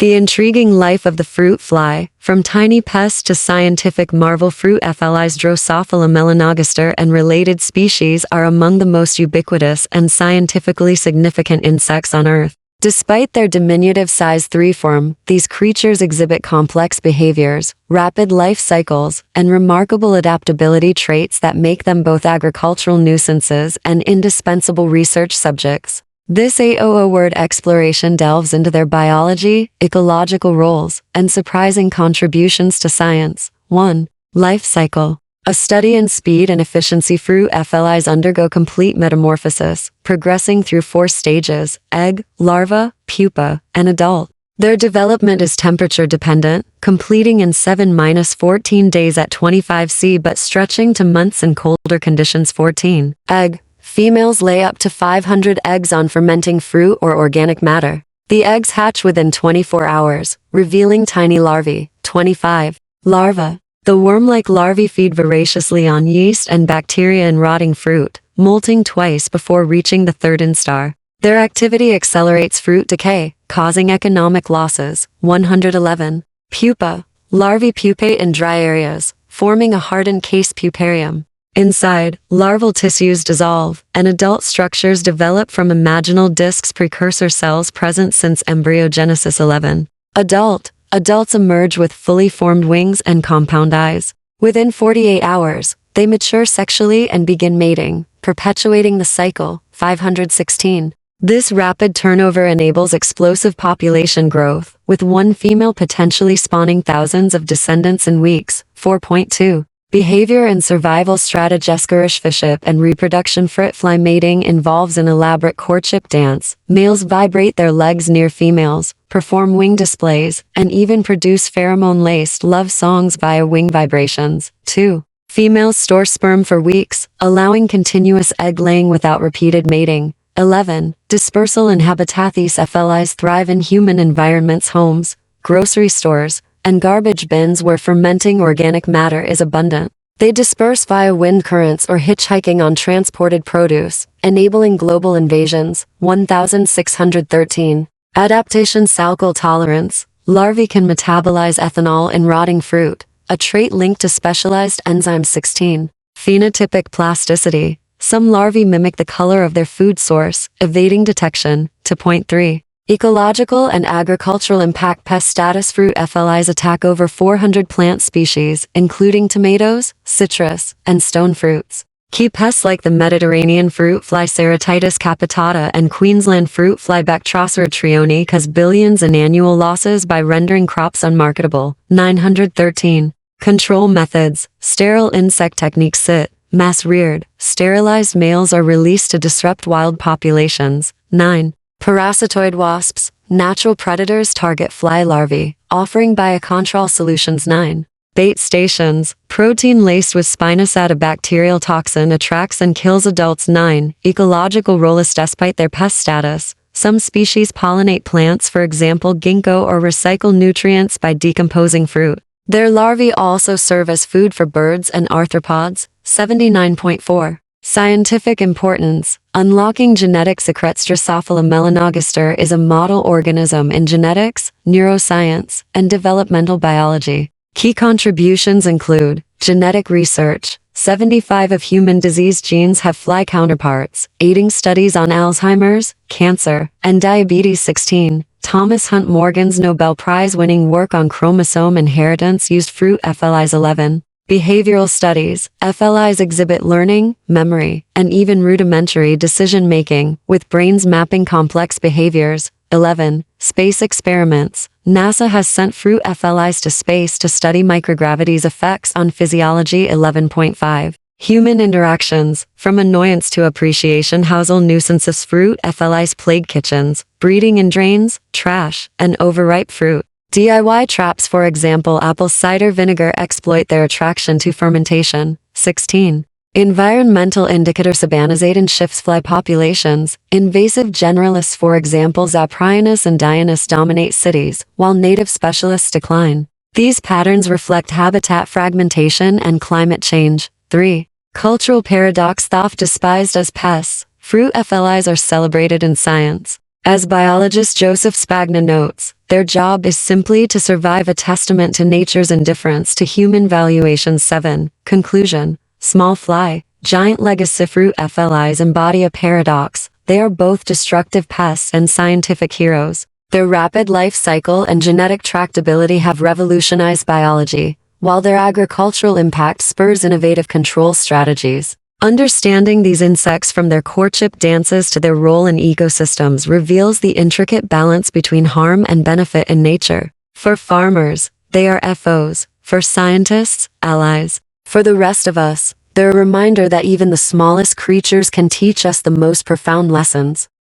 The intriguing life of the fruit fly, from tiny pest to scientific marvel. Fruit flies Drosophila melanogaster and related species are among the most ubiquitous and scientifically significant insects on Earth. Despite their diminutive size 3 form, these creatures exhibit complex behaviors, rapid life cycles, and remarkable adaptability traits that make them both agricultural nuisances and indispensable research subjects. This word exploration delves into their biology, ecological roles, and surprising contributions to science. 1. Life cycle. A study in speed and efficiency. Fruit flies undergo complete metamorphosis, progressing through 4 stages: egg, larva, pupa, and adult. Their development is temperature dependent, completing in 7-14 days at 25 C but stretching to months in colder conditions. 14. Egg. Females lay up to 500 eggs on fermenting fruit or organic matter. The eggs hatch within 24 hours, revealing tiny larvae. 25. Larva. The worm-like larvae feed voraciously on yeast and bacteria in rotting fruit, molting twice before reaching the 3rd instar. Their activity accelerates fruit decay, causing economic losses. 111. Pupa. Larvae pupate in dry areas, forming a hardened case puparium. Inside, larval tissues dissolve, and adult structures develop from imaginal discs, precursor cells present since embryogenesis. 11. Adult. Adults emerge with fully formed wings and compound eyes. Within 48 hours, they mature sexually and begin mating, perpetuating the cycle. 516. This rapid turnover enables explosive population growth, with one female potentially spawning thousands of descendants in weeks. 4.2. Behavior and survival strategy. And reproduction. Fruit fly mating involves an elaborate courtship dance. Males vibrate their legs near females, perform wing displays, and even produce pheromone-laced love songs via wing vibrations. 2. Females store sperm for weeks, allowing continuous egg-laying without repeated mating. 11. Dispersal and habitat. These flies thrive in human environments, homes, grocery stores, and garbage bins where fermenting organic matter is abundant. They disperse via wind currents or hitchhiking on transported produce, enabling global invasions. 1613. Adaptation. Alcohol tolerance. Larvae can metabolize ethanol in rotting fruit, a trait linked to specialized enzymes. 16. Phenotypic plasticity. Some larvae mimic the color of their food source, evading detection. 2.3. Ecological and agricultural impact. Pest status. Fruit flies attack over 400 plant species, including tomatoes, citrus, and stone fruits. Key pests like the Mediterranean fruit fly Ceratitis capitata and Queensland fruit fly Bactrocera trioni cause billions in annual losses by rendering crops unmarketable. 913. Control methods. Sterile insect techniques. Sit, mass-reared, sterilized males are released to disrupt wild populations. 9. Parasitoid wasps. Natural predators target fly larvae, offering biocontrol solutions. 9. Bait stations. Protein laced with spinosad, a bacterial toxin, attracts and kills adults. 9. Ecological roles. Despite their pest status, some species pollinate plants, for example ginkgo, or recycle nutrients by decomposing fruit. Their larvae also serve as food for birds and arthropods. 79.4. Scientific importance. Unlocking genetic secrets. Drosophila melanogaster is a model organism in genetics, neuroscience, and developmental biology. Key contributions include genetic research. 75 of human disease genes have fly counterparts, aiding studies on Alzheimer's, cancer, and diabetes. 16. Thomas Hunt Morgan's Nobel Prize-winning work on chromosome inheritance used fruit flies. 11. Behavioral studies. FLIs exhibit learning, memory, and even rudimentary decision-making, with brains mapping complex behaviors. 11. Space experiments. NASA has sent fruit flies to space to study microgravity's effects on physiology. 11.5. Human interactions. From annoyance to appreciation. Household nuisances. Fruit flies plague kitchens, breeding in drains, trash, and overripe fruit. DIY traps. For example, apple cider vinegar exploit their attraction to fermentation. 16. Environmental indicator. Sabanazade shifts fly populations. Invasive generalists, for example Zaprianus and Dionys, dominate cities, while native specialists decline. These patterns reflect habitat fragmentation and climate change. 3. Cultural paradox. Though despised as pests, fruit flies are celebrated in science. As biologist Joseph Spagna notes, their job is simply to survive, a testament to nature's indifference to human valuations. 7. Conclusion. Small fly, giant legicifruit flies embody a paradox. They are both destructive pests and scientific heroes. Their rapid life cycle and genetic tractability have revolutionized biology, while their agricultural impact spurs innovative control strategies. Understanding these insects, from their courtship dances to their role in ecosystems, reveals the intricate balance between harm and benefit in nature. For farmers, they are foes. For scientists, allies. For the rest of us, they're a reminder that even the smallest creatures can teach us the most profound lessons.